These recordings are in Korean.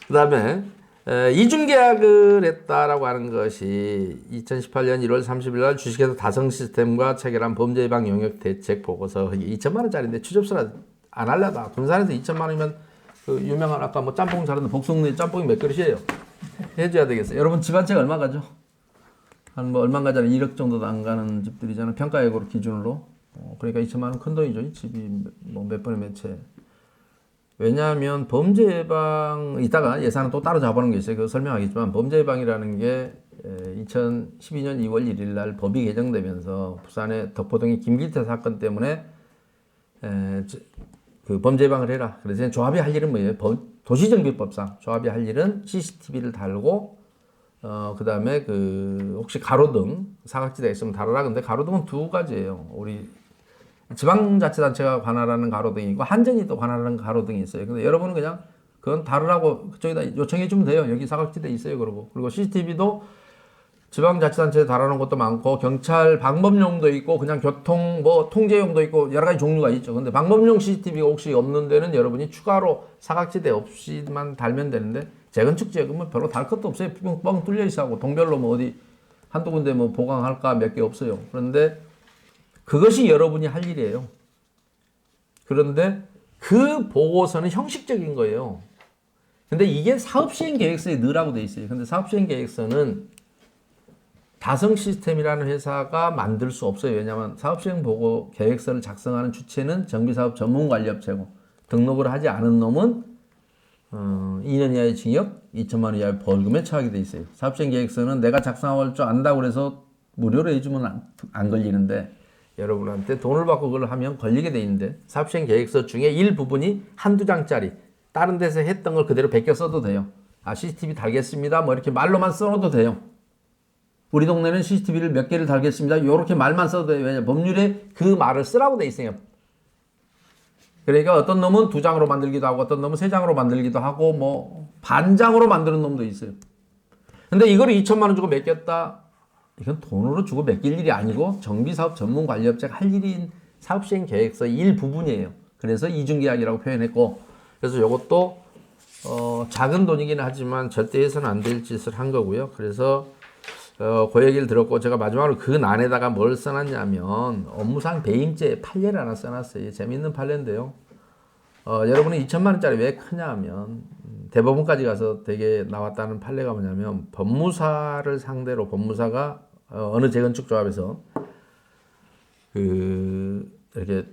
그 다음에 이중계약을 했다라고 하는 것이 2018년 1월 30일 날 주식회사 다성시스템과 체결한 범죄예방 용역 대책 보고서 2천만 원짜리인데 취접서를 안 하려다. 군산에서 2천만 원이면 그 유명한 아까 뭐 짬뽕 잘하는 복숭아 짬뽕이 몇 그릇이에요? 해줘야 되겠어요. 여러분 집안채가 얼마 가죠? 한 뭐 얼마 가잖아요. 1억 정도도 안 가는 집들이잖아요. 평가액으로 기준으로. 그러니까 2천만 원 큰 돈이죠. 집이 뭐 몇 번에 몇 채. 왜냐하면 범죄 예방 이따가 예산은 또 따로 잡아놓은 게 있어요. 그거 설명하겠지만 범죄 예방이라는 게 2012년 2월 1일 날 법이 개정되면서 부산의 덕포동의 김길태 사건 때문에 그 범죄 예방을 해라. 그래서 조합이 할 일은 뭐예요? 도시정비법상 조합이 할 일은 CCTV를 달고 그 다음에 그 혹시 가로등 사각지대가 있으면 달아라. 근데 가로등은 두 가지예요. 우리 지방자치단체가 관할하는 가로등이 고 한전이 또 관할하는 가로등이 있어요. 근데 여러분은 그냥 그건 다르라고 그쪽에다 요청해 주면 돼요. 여기 사각지대 있어요. 그러고 그리고 CCTV도 지방자치단체에 달아놓은 것도 많고 경찰 방법용도 있고 그냥 교통 뭐 통제용도 있고 여러 가지 종류가 있죠. 근데 방법용 CCTV가 혹시 없는 데는 여러분이 추가로 사각지대 없이만 달면 되는데 재건축 지역은 뭐 별로 달 것도 없어요. 뻥 뚫려 있어하고 동별로 뭐 어디 한두 군데 뭐 보강할까 몇 개 없어요. 그런데 그것이 여러분이 할 일이에요. 그런데 그 보고서는 형식적인 거예요. 근데 이게 사업시행 계획서에 넣으라고 돼 있어요. 근데 사업시행 계획서는 다성 시스템이라는 회사가 만들 수 없어요. 왜냐하면 사업시행 보고 계획서를 작성하는 주체는 정비사업 전문관리업체고 등록을 하지 않은 놈은 2년 이하의 징역, 2천만 원 이하의 벌금에 처하게 돼 있어요. 사업시행 계획서는 내가 작성할 줄 안다고 그래서 무료로 해주면 안 걸리는데 여러분한테 돈을 받고 그걸 하면 걸리게 돼 있는데 사업시행 계획서 중에 일부분이 한두 장짜리 다른 데서 했던 걸 그대로 베껴 써도 돼요. 아 CCTV 달겠습니다. 뭐 이렇게 말로만 써도 돼요. 우리 동네는 CCTV를 몇 개를 달겠습니다. 이렇게 말만 써도 돼요. 왜냐 법률에 그 말을 쓰라고 돼 있어요. 그러니까 어떤 놈은 두 장으로 만들기도 하고 어떤 놈은 세 장으로 만들기도 하고 뭐 반장으로 만드는 놈도 있어요. 근데 이걸 2천만 원 주고 맡겼다. 이건 돈으로 주고 맡길 일이 아니고 정비사업 전문관리업체가 할 일인 사업시행 계획서의 일부분이에요. 그래서 이중계약이라고 표현했고 그래서 이것도 작은 돈이긴 하지만 절대 해서는 안 될 짓을 한 거고요. 그래서 그 얘기를 들었고 제가 마지막으로 그 난에다가 뭘 써놨냐면 업무상 배임죄 판례를 하나 써놨어요. 재밌는 판례인데요. 여러분은 2천만 원짜리 왜 크냐 하면 대법원까지 가서 되게 나왔다는 판례가 뭐냐면 법무사를 상대로 법무사가 어느 재건축 조합에서 그 이렇게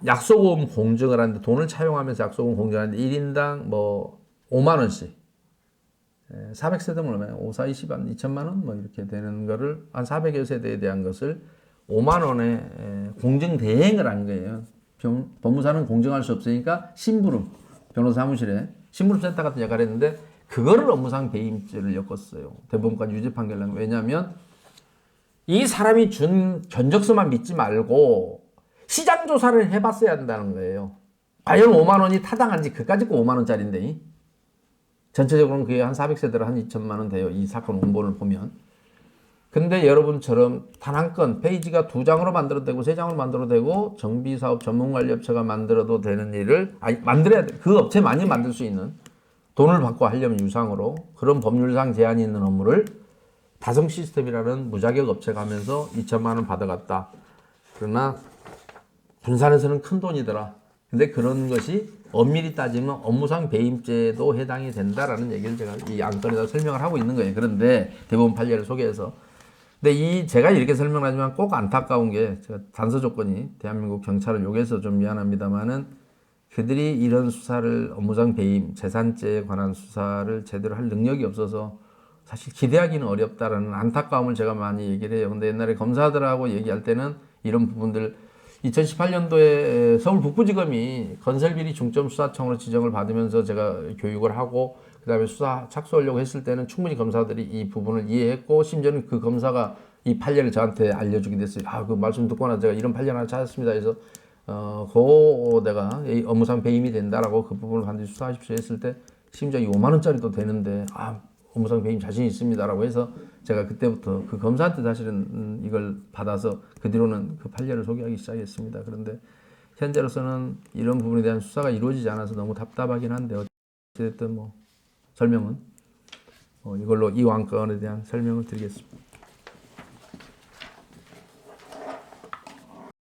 약소보험 공증을 하는데 돈을 차용하면서 약소보험 공증하는데 1인당 뭐 5만 원씩 400세대면 얼마예요? 5, 4, 20, 한 2천만 원? 뭐 이렇게 되는 거를 한 400여 세대에 대한 것을 5만 원에 공증 대행을 한 거예요. 법무사는 공증할 수 없으니까 심부름, 변호사 사무실에 심부름센터 같은 역할을 했는데 그거를 업무상 배임죄를 엮었어요. 대법원까지 유죄 판결 난 거예요. 왜냐하면 이 사람이 준 견적서만 믿지 말고 시장 조사를 해봤어야 한다는 거예요. 과연 5만 원이 타당한지 그까짓 거 5만 원짜리인데 전체적으로는 그게 한 400세대로 한 2천만 원 돼요. 이 사건 원본을 보면. 근데 여러분처럼 단 한 건 페이지가 2장으로 만들어도 되고 3장으로 만들어도 되고 정비사업 전문관리업체가 만들어도 되는 일을 만들어야 돼. 그 업체만이 만들 수 있는 돈을 받고 하려면 유상으로 그런 법률상 제한이 있는 업무를 다성 시스템이라는 무자격 업체가 하면서 2천만 원 받아갔다. 그러나 군산에서는 큰 돈이더라. 근데 그런 것이 엄밀히 따지면 업무상 배임죄도 해당이 된다라는 얘기를 제가 이 안건에다 설명을 하고 있는 거예요. 그런데 대법원 판례를 소개해서. 근데 제가 이렇게 설명하지만 꼭 안타까운 게 제가 단서 조건이 대한민국 경찰을 욕해서 좀 미안합니다만은 그들이 이런 수사를 업무상 배임, 재산죄에 관한 수사를 제대로 할 능력이 없어서 사실 기대하기는 어렵다라는 안타까움을 제가 많이 얘기를 해요. 근데 옛날에 검사들하고 얘기할 때는 이런 부분들 2018년도에 서울 북부지검이 건설비리 중점수사청으로 지정을 받으면서 제가 교육을 하고 그 다음에 수사 착수하려고 했을 때는 충분히 검사들이 이 부분을 이해했고 심지어는 그 검사가 이 판례를 저한테 알려주게 됐어요. 그 말씀 듣고나 제가 이런 판례 하나 찾았습니다. 그래서 내가 업무상 배임이 된다라고 그 부분을 반드시 수사하십시오 했을 때 심지어 이 5만 원짜리도 되는데 업무상 배임 자신 있습니다라고 해서 제가 그때부터 그 검사한테 사실은 이걸 받아서 그 뒤로는 그 판례를 소개하기 시작했습니다. 그런데 현재로서는 이런 부분에 대한 수사가 이루어지지 않아서 너무 답답하긴 한데 어쨌든 뭐 설명은 이걸로 이 왕건에 대한 설명을 드리겠습니다.